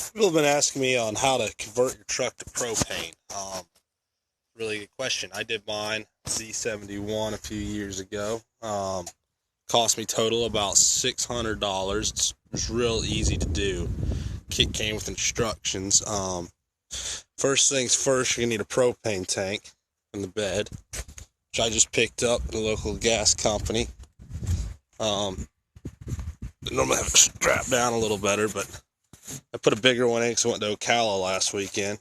People have been asking me on how to convert your truck to propane. Really good question. I did mine Z71 a few years ago. Cost me total about $600. It's real easy to do. Kit came with instructions. First things first, you're gonna need a propane tank in the bed, which I just picked up at a local gas company. Normally have it strapped down a little better, but I put a bigger one in because I went to Ocala last weekend.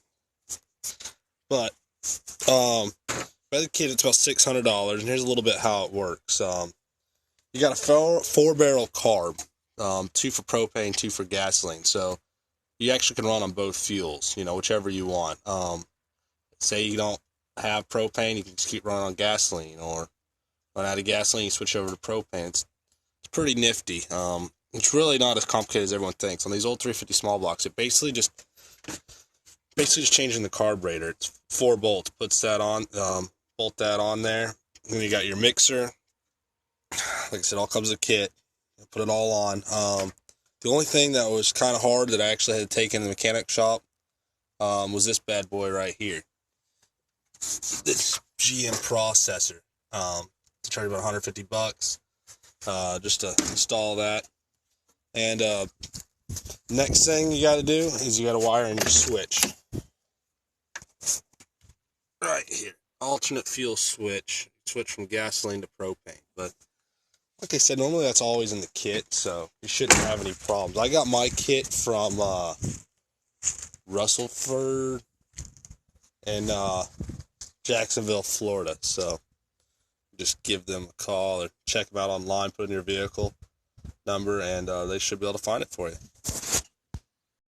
But by the kit, it's about $600, and here's a little bit how it works. You got a four-barrel carb, two for propane, two for gasoline. So you actually can run on both fuels, whichever you want. Say you don't have propane, you can just keep running on gasoline, or run out of gasoline, you switch over to propane. It's pretty nifty. It's really not as complicated as everyone thinks. On these old 350 small blocks, it basically just changing the carburetor. It's 4 bolts. Puts that on, bolt that on there. And then you got your mixer. Like I said, all comes with a kit. Put it all on. The only thing that was kind of hard that I actually had to take in the mechanic shop was this bad boy right here. This GM processor. To charge about $150 just to install that. And next thing you got to do is you got to wire in your switch. Right here. Alternate fuel switch. Switch from gasoline to propane. But like I said, normally that's always in the kit, so you shouldn't have any problems. I got my kit from Russellford and Jacksonville, Florida. So just give them a call or check them out online, put in your vehicle number, and they should be able to find it for you.